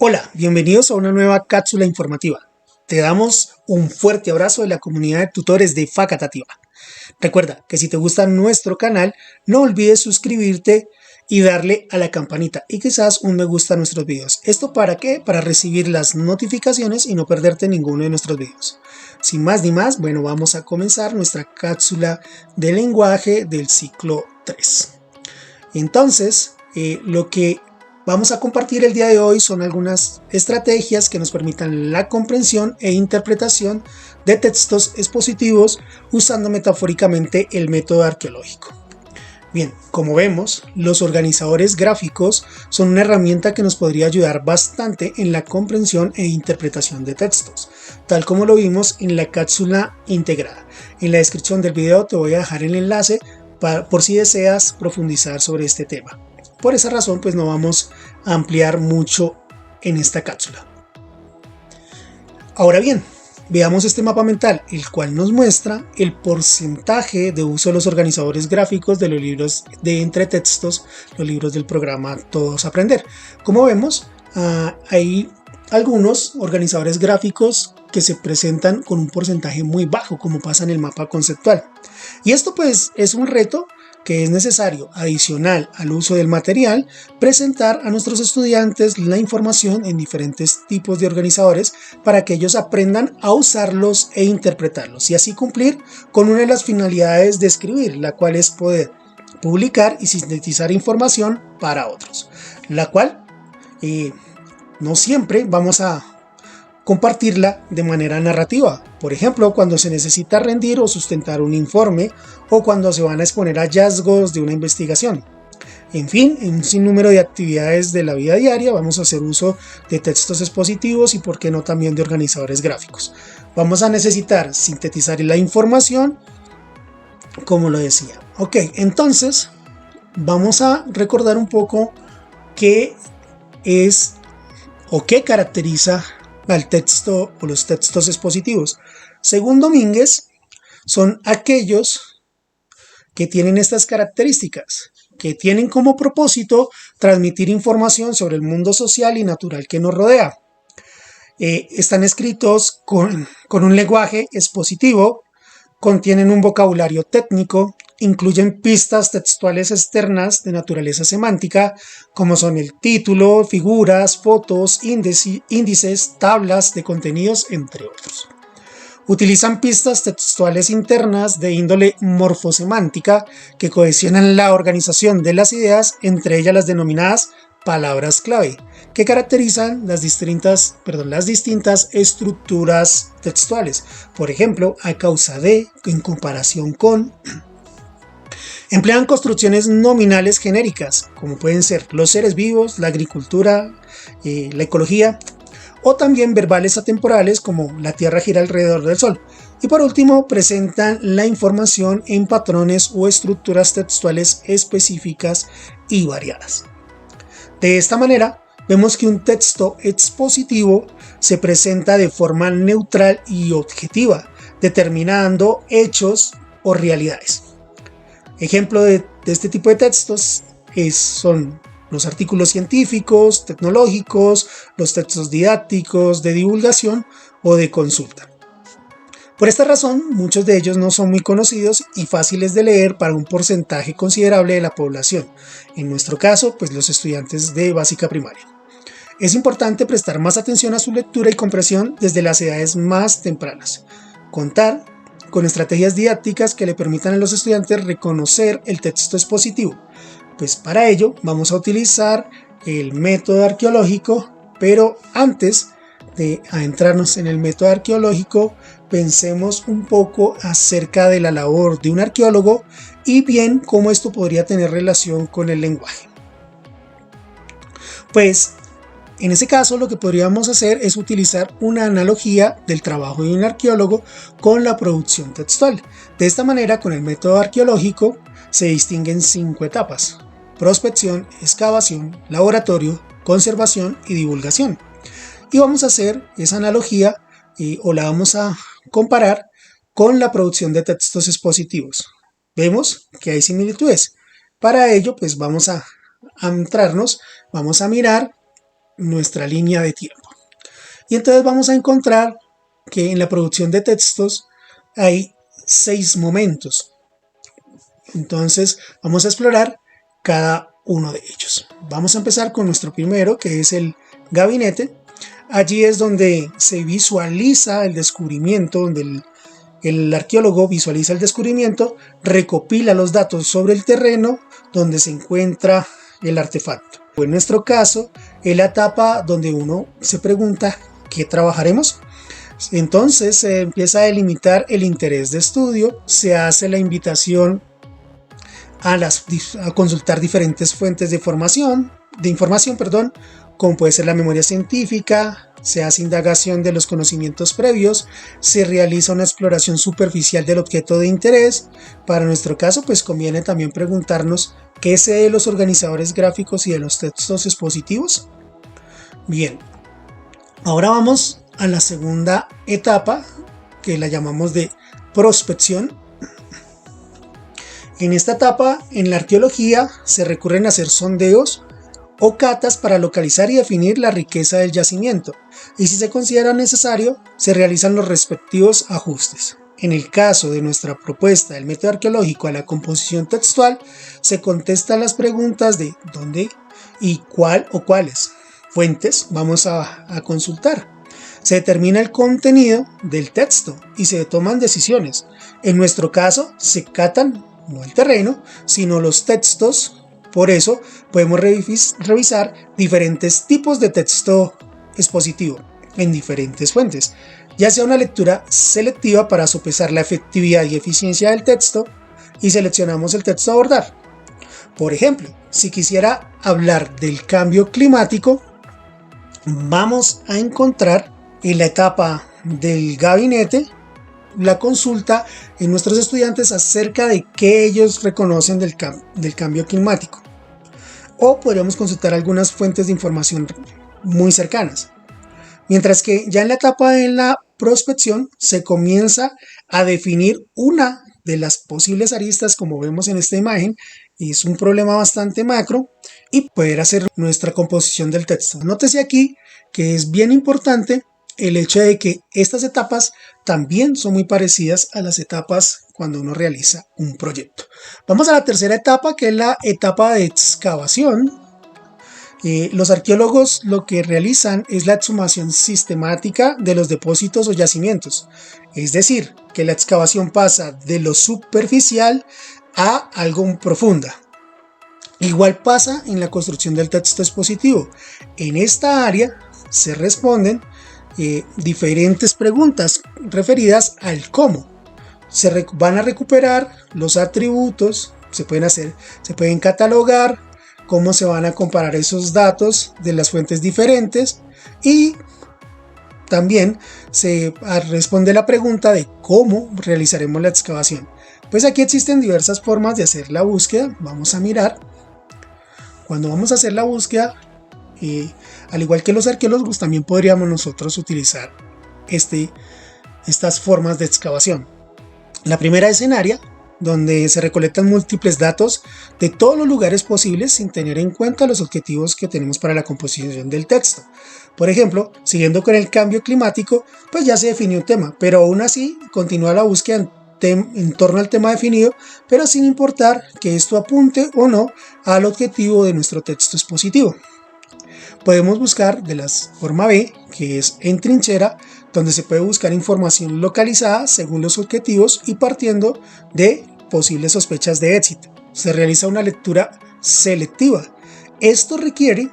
Hola, bienvenidos a una nueva cápsula informativa. Te damos un fuerte abrazo de la comunidad de tutores de Facatativa. Recuerda que si te gusta nuestro canal, no olvides suscribirte y darle a la campanita y quizás un me gusta a nuestros videos. ¿Esto para qué? Para recibir las notificaciones y no perderte ninguno de nuestros videos. Sin más ni más, bueno, vamos a comenzar nuestra cápsula de lenguaje del ciclo 3. Entonces, lo que vamos a compartir el día de hoy son algunas estrategias que nos permitan la comprensión e interpretación de textos expositivos usando metafóricamente el método arqueológico. Bien, como vemos, los organizadores gráficos son una herramienta que nos podría ayudar bastante en la comprensión e interpretación de textos, tal como lo vimos en la cápsula integrada. En la descripción del video te voy a dejar el enlace por si deseas profundizar sobre este tema. Por esa razón, pues no vamos a ampliar mucho en esta cápsula. Ahora bien, veamos este mapa mental, el cual nos muestra el porcentaje de uso de los organizadores gráficos de los libros de entretextos, los libros del programa Todos Aprender. Como vemos, hay algunos organizadores gráficos que se presentan con un porcentaje muy bajo, como pasa en el mapa conceptual. Y esto pues es un reto que es necesario, adicional al uso del material, presentar a nuestros estudiantes la información en diferentes tipos de organizadores para que ellos aprendan a usarlos e interpretarlos y así cumplir con una de las finalidades de escribir, la cual es poder publicar y sintetizar información para otros, la cual no siempre vamos a compartirla de manera narrativa, por ejemplo cuando se necesita rendir o sustentar un informe o cuando se van a exponer hallazgos de una investigación. En fin, en un sinnúmero de actividades de la vida diaria vamos a hacer uso de textos expositivos y por qué no también de organizadores gráficos. Vamos a necesitar sintetizar la información, como lo decía. Ok, entonces vamos a recordar un poco qué es o qué caracteriza al texto o los textos expositivos. Según Domínguez, son aquellos que tienen estas características, que tienen como propósito transmitir información sobre el mundo social y natural que nos rodea. Están escritos con un lenguaje expositivo, contienen un vocabulario técnico, incluyen pistas textuales externas de naturaleza semántica, como son el título, figuras, fotos, índices, tablas de contenidos, entre otros. Utilizan pistas textuales internas de índole morfosemántica que cohesionan la organización de las ideas, entre ellas las denominadas palabras clave, que caracterizan las distintas estructuras textuales. Por ejemplo, a causa de, en comparación con. Emplean construcciones nominales genéricas, como pueden ser los seres vivos, la agricultura, la ecología, o también verbales atemporales como la Tierra gira alrededor del Sol. Y por último, presentan la información en patrones o estructuras textuales específicas y variadas. De esta manera, vemos que un texto expositivo se presenta de forma neutral y objetiva, determinando hechos o realidades. Ejemplo de este tipo de textos son los artículos científicos, tecnológicos, los textos didácticos, de divulgación o de consulta. Por esta razón, muchos de ellos no son muy conocidos y fáciles de leer para un porcentaje considerable de la población, en nuestro caso, pues los estudiantes de básica primaria. Es importante prestar más atención a su lectura y comprensión desde las edades más tempranas. Contar con estrategias didácticas que le permitan a los estudiantes reconocer el texto expositivo. Pues para ello vamos a utilizar el método arqueológico, pero antes de adentrarnos en el método arqueológico, pensemos un poco acerca de la labor de un arqueólogo y bien cómo esto podría tener relación con el lenguaje. Pues en ese caso lo que podríamos hacer es utilizar una analogía del trabajo de un arqueólogo con la producción textual. De esta manera, con el método arqueológico se distinguen 5 etapas: prospección, excavación, laboratorio, conservación y divulgación. Y vamos a hacer esa analogía o la vamos a comparar con la producción de textos expositivos. Vemos que hay similitudes. Para ello, pues vamos a entrarnos, vamos a mirar nuestra línea de tiempo. Y entonces vamos a encontrar que en la producción de textos hay 6 momentos. Entonces vamos a explorar cada uno de ellos. Vamos a empezar con nuestro primero, que es el gabinete. Allí es donde se visualiza el descubrimiento, donde el arqueólogo visualiza el descubrimiento, recopila los datos sobre el terreno donde se encuentra el artefacto. En nuestro caso, es la etapa donde uno se pregunta ¿qué trabajaremos? Entonces se empieza a delimitar el interés de estudio, se hace la invitación a consultar diferentes fuentes de información, como puede ser la memoria científica, se hace indagación de los conocimientos previos, se realiza una exploración superficial del objeto de interés. Para nuestro caso, pues conviene también preguntarnos qué sé de los organizadores gráficos y de los textos expositivos. Bien, ahora vamos a la segunda etapa, que la llamamos de prospección. En esta etapa, en la arqueología, se recurren a hacer sondeos o catas para localizar y definir la riqueza del yacimiento, y si se considera necesario, se realizan los respectivos ajustes. En el caso de nuestra propuesta del método arqueológico a la composición textual, se contestan las preguntas de dónde y cuál o cuáles fuentes vamos a consultar. Se determina el contenido del texto y se toman decisiones. En nuestro caso, se catan no el terreno, sino los textos. Por eso podemos revisar diferentes tipos de texto expositivo en diferentes fuentes, ya sea una lectura selectiva para sopesar la efectividad y eficiencia del texto, y seleccionamos el texto a abordar. Por ejemplo, si quisiera hablar del cambio climático, vamos a encontrar en la etapa del gabinete la consulta en nuestros estudiantes acerca de qué ellos reconocen del cambio climático. O podríamos consultar algunas fuentes de información muy cercanas. Mientras que ya en la etapa de la prospección se comienza a definir una de las posibles aristas, como vemos en esta imagen, y es un problema bastante macro, y poder hacer nuestra composición del texto. Nótese aquí que es bien importante el hecho de que estas etapas también son muy parecidas a las etapas cuando uno realiza un proyecto. Vamos a la tercera etapa, que es la etapa de excavación. Los arqueólogos lo que realizan es la exhumación sistemática de los depósitos o yacimientos, es decir, que la excavación pasa de lo superficial a algo profunda. Igual pasa en la construcción del texto expositivo. En esta área se responden diferentes preguntas referidas al cómo. Se van a recuperar los atributos, se pueden catalogar, cómo se van a comparar esos datos de las fuentes diferentes, y también se responde la pregunta de cómo realizaremos la excavación. Pues aquí existen diversas formas de hacer la búsqueda. Vamos a mirar. Cuando vamos a hacer la búsqueda, al igual que los arqueólogos, también podríamos nosotros utilizar estas formas de excavación. La primera es en área, donde se recolectan múltiples datos de todos los lugares posibles sin tener en cuenta los objetivos que tenemos para la composición del texto. Por ejemplo, siguiendo con el cambio climático, pues ya se definió un tema, pero aún así continúa la búsqueda en torno al tema definido, pero sin importar que esto apunte o no al objetivo de nuestro texto expositivo. Podemos buscar de la forma B, que es en trinchera, donde se puede buscar información localizada según los objetivos y partiendo de posibles sospechas de éxito. Se realiza una lectura selectiva. Esto requiere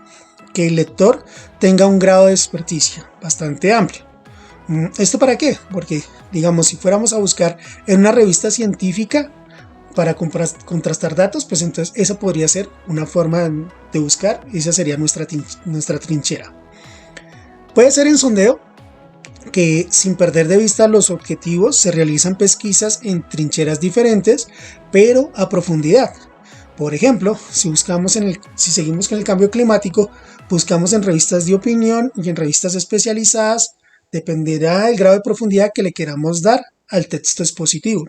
que el lector tenga un grado de experticia bastante amplio. ¿Esto para qué? Porque, digamos, si fuéramos a buscar en una revista científica para contrastar datos, pues entonces esa podría ser una forma de buscar, esa sería nuestra trinchera. Puede ser en sondeo, que sin perder de vista los objetivos se realizan pesquisas en trincheras diferentes, pero a profundidad. Por ejemplo, si seguimos con el cambio climático, buscamos en revistas de opinión y en revistas especializadas, dependerá del grado de profundidad que le queramos dar al texto expositivo.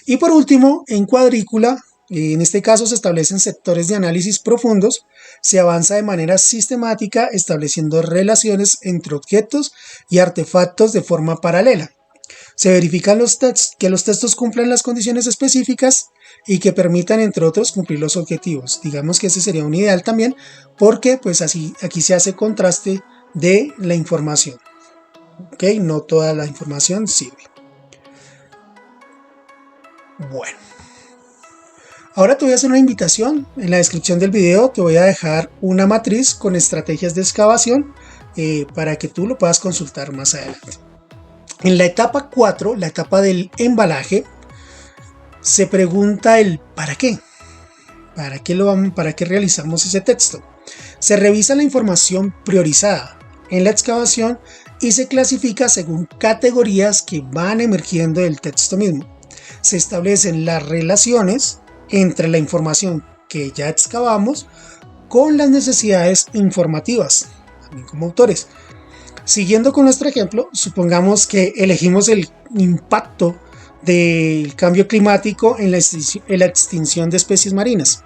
Y por último, en cuadrícula, En este caso se establecen sectores de análisis profundos, se avanza de manera sistemática estableciendo relaciones entre objetos y artefactos de forma paralela. Se verifican que los textos cumplan las condiciones específicas y que permitan, entre otros, cumplir los objetivos. Digamos que ese sería un ideal también, porque pues así aquí se hace contraste de la información. ¿Ok? No toda la información sirve. Bueno. Ahora te voy a hacer una invitación. En la descripción del video te voy a dejar una matriz con estrategias de excavación para que tú lo puedas consultar más adelante. En la etapa 4, la etapa del embalaje, se pregunta el ¿para qué? ¿Para qué realizamos ese texto? Se revisa la información priorizada en la excavación y se clasifica según categorías que van emergiendo del texto mismo. Se establecen las relaciones entre la información que ya excavamos con las necesidades informativas, también como autores. Siguiendo con nuestro ejemplo, supongamos que elegimos el impacto del cambio climático en la extinción de especies marinas.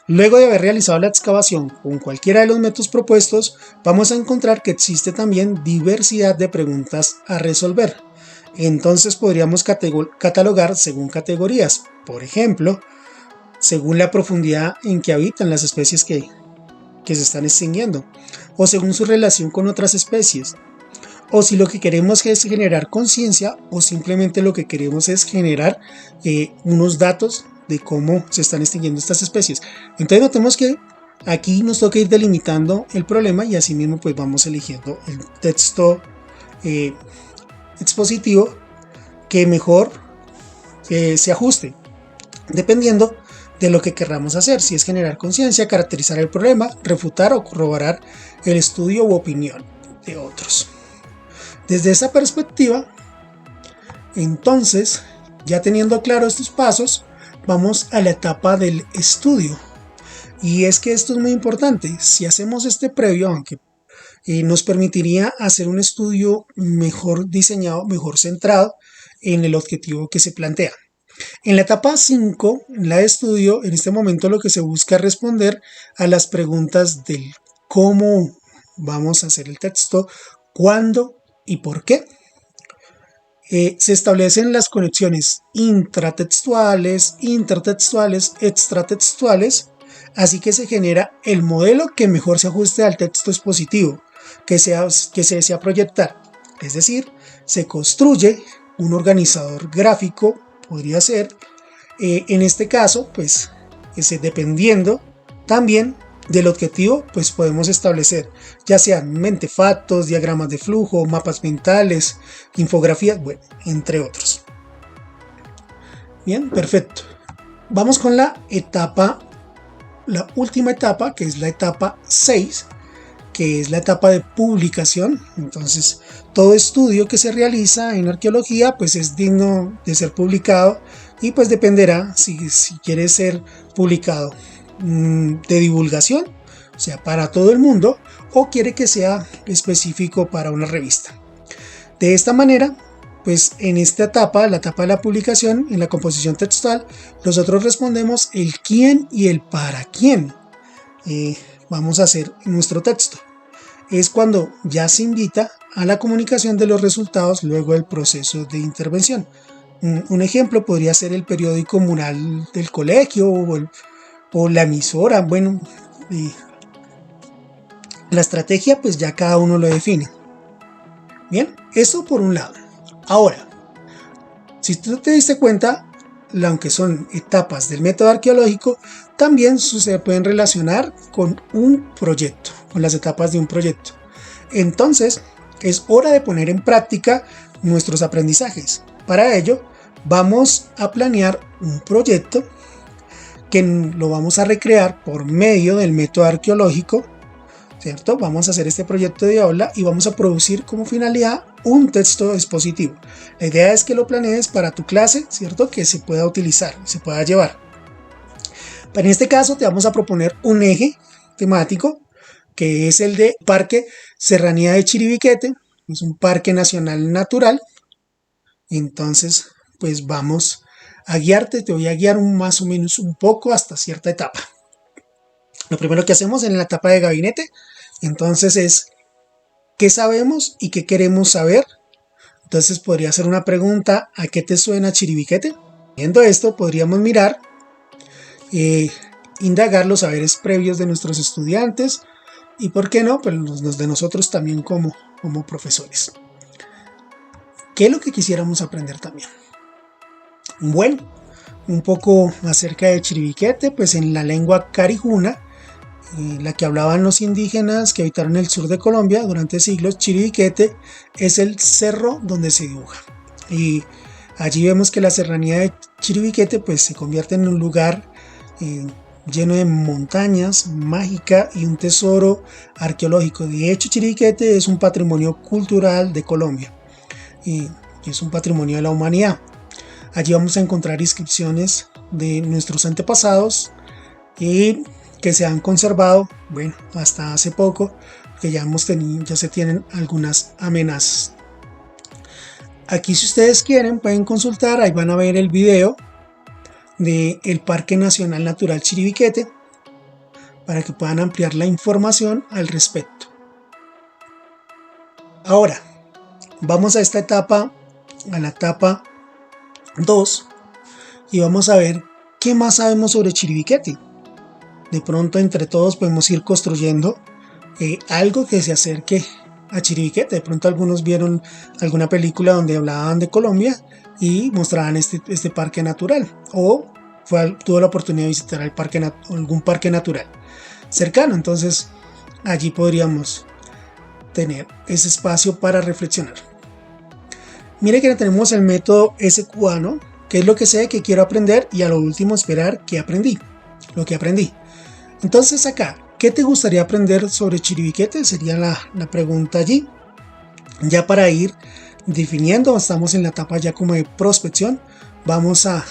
Luego de haber realizado la excavación con cualquiera de los métodos propuestos, vamos a encontrar que existe también diversidad de preguntas a resolver. Entonces podríamos catalogar según categorías, por ejemplo, según la profundidad en que habitan las especies que se están extinguiendo, o según su relación con otras especies, o si lo que queremos es generar conciencia, o simplemente lo que queremos es generar unos datos de cómo se están extinguiendo estas especies. Entonces notemos que aquí nos toca ir delimitando el problema y así mismo pues vamos eligiendo el texto expositivo que mejor se ajuste, dependiendo de lo que querramos hacer, si es generar conciencia, caracterizar el problema, refutar o corroborar el estudio u opinión de otros. Desde esa perspectiva, entonces, ya teniendo claro estos pasos, vamos a la etapa del estudio. Y es que esto es muy importante. Si hacemos este previo, aunque nos permitiría hacer un estudio mejor diseñado, mejor centrado en el objetivo que se plantea. En la etapa 5, la de estudio, en este momento lo que se busca es responder a las preguntas del cómo vamos a hacer el texto, cuándo y por qué. Se establecen las conexiones intratextuales, intertextuales, extratextuales, así que se genera el modelo que mejor se ajuste al texto expositivo que se desea proyectar. Es decir, se construye un organizador gráfico, podría ser, en este caso, pues, dependiendo también del objetivo, pues podemos establecer ya sean mentefactos, diagramas de flujo, mapas mentales, infografías, bueno, entre otros. Bien, perfecto. Vamos con la última etapa, que es la etapa 6, que es la etapa de publicación. Entonces, todo estudio que se realiza en arqueología pues es digno de ser publicado y pues dependerá si quiere ser publicado de divulgación, o sea, para todo el mundo, o quiere que sea específico para una revista. De esta manera, pues en esta etapa, la etapa de la publicación, en la composición textual, nosotros respondemos el quién y el para quién vamos a hacer nuestro texto. Es cuando ya se invita a la comunicación de los resultados luego del proceso de intervención. Un ejemplo podría ser el periódico mural del colegio o la emisora. Bueno, la estrategia pues ya cada uno lo define. Bien, eso por un lado. Ahora, si tú te diste cuenta, aunque son etapas del método arqueológico, también se pueden relacionar con un proyecto, con las etapas de un proyecto. Entonces, es hora de poner en práctica nuestros aprendizajes. Para ello, vamos a planear un proyecto que lo vamos a recrear por medio del método arqueológico, ¿cierto? Vamos a hacer este proyecto de aula y vamos a producir como finalidad un texto expositivo. La idea es que lo planees para tu clase, ¿cierto? Que se pueda utilizar, se pueda llevar. En este caso te vamos a proponer un eje temático que es el de Parque Serranía de Chiribiquete. Es un parque nacional natural. Entonces, pues vamos a guiarte, te voy a guiar más o menos un poco hasta cierta etapa. Lo primero que hacemos en la etapa de gabinete, entonces es qué sabemos y qué queremos saber. Entonces podría ser una pregunta: ¿a qué te suena Chiribiquete? Viendo esto, podríamos mirar, indagar los saberes previos de nuestros estudiantes y, ¿por qué no?, pues los de nosotros también como profesores. ¿Qué es lo que quisiéramos aprender también? Bueno, un poco acerca de Chiribiquete, pues en la lengua carijuna, la que hablaban los indígenas que habitaron el sur de Colombia durante siglos, Chiribiquete es el cerro donde se dibuja. Y allí vemos que la serranía de Chiribiquete pues se convierte en un lugar lleno de montañas, mágica y un tesoro arqueológico. De hecho, Chiribiquete es un patrimonio cultural de Colombia y es un patrimonio de la humanidad. Allí vamos a encontrar inscripciones de nuestros antepasados y que se han conservado, bueno, hasta hace poco, que ya se tienen algunas amenazas. Aquí, si ustedes quieren, pueden consultar, ahí van a ver el video del Parque Nacional Natural Chiribiquete para que puedan ampliar la información al respecto. Ahora, vamos a esta etapa, a la etapa 2, y vamos a ver qué más sabemos sobre Chiribiquete. De pronto entre todos podemos ir construyendo algo que se acerque a Chiribiquete. De pronto algunos vieron alguna película donde hablaban de Colombia y mostraban este parque natural, o tuvo la oportunidad de visitar algún parque natural cercano. Entonces allí podríamos tener ese espacio para reflexionar. Mire que tenemos el método SQA, ¿no? ¿Qué es lo que sé, que quiero aprender? Y a lo último esperar lo que aprendí. Entonces acá, ¿qué te gustaría aprender sobre Chiribiquete? Sería la pregunta allí. Ya para ir definiendo, estamos en la etapa ya como de prospección. Vamos a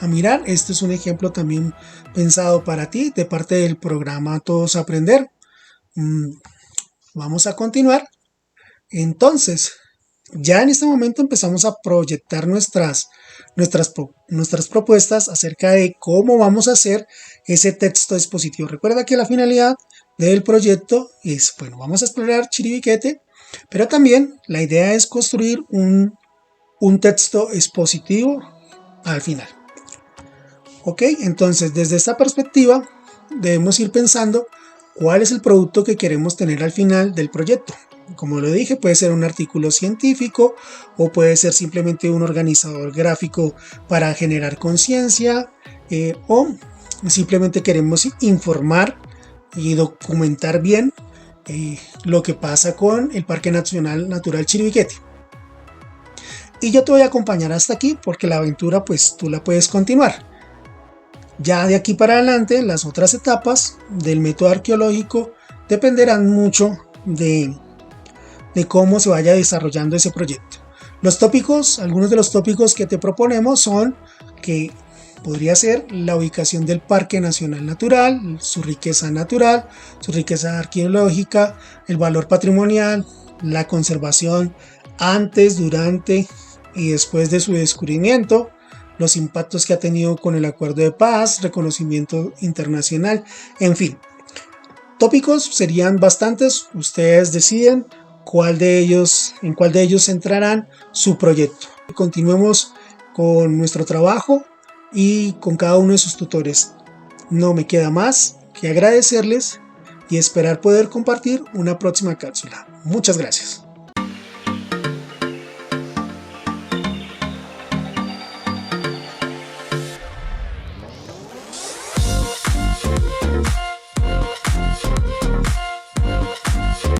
mirar, este es un ejemplo también pensado para ti de parte del programa Todos Aprender. Vamos a continuar. Entonces, ya en este momento empezamos a proyectar nuestras propuestas acerca de cómo vamos a hacer ese texto expositivo. Recuerda que la finalidad del proyecto es, bueno, vamos a explorar Chiribiquete, pero también la idea es construir un texto expositivo al final. Ok, entonces desde esta perspectiva debemos ir pensando cuál es el producto que queremos tener al final del proyecto. Como lo dije, puede ser un artículo científico o puede ser simplemente un organizador gráfico para generar conciencia, o simplemente queremos informar y documentar bien lo que pasa con el Parque Nacional Natural Chiribiquete. Y yo te voy a acompañar hasta aquí porque la aventura pues tú la puedes continuar. Ya de aquí para adelante las otras etapas del método arqueológico dependerán mucho de cómo se vaya desarrollando ese proyecto. Algunos de los tópicos que te proponemos son que podría ser la ubicación del Parque Nacional Natural, su riqueza arqueológica, el valor patrimonial, la conservación antes, durante y después de su descubrimiento, los impactos que ha tenido con el acuerdo de paz, reconocimiento internacional, en fin. Tópicos serían bastantes, ustedes deciden en cuál de ellos centrarán su proyecto. Continuemos con nuestro trabajo y con cada uno de sus tutores. No me queda más que agradecerles y esperar poder compartir una próxima cápsula. Muchas gracias.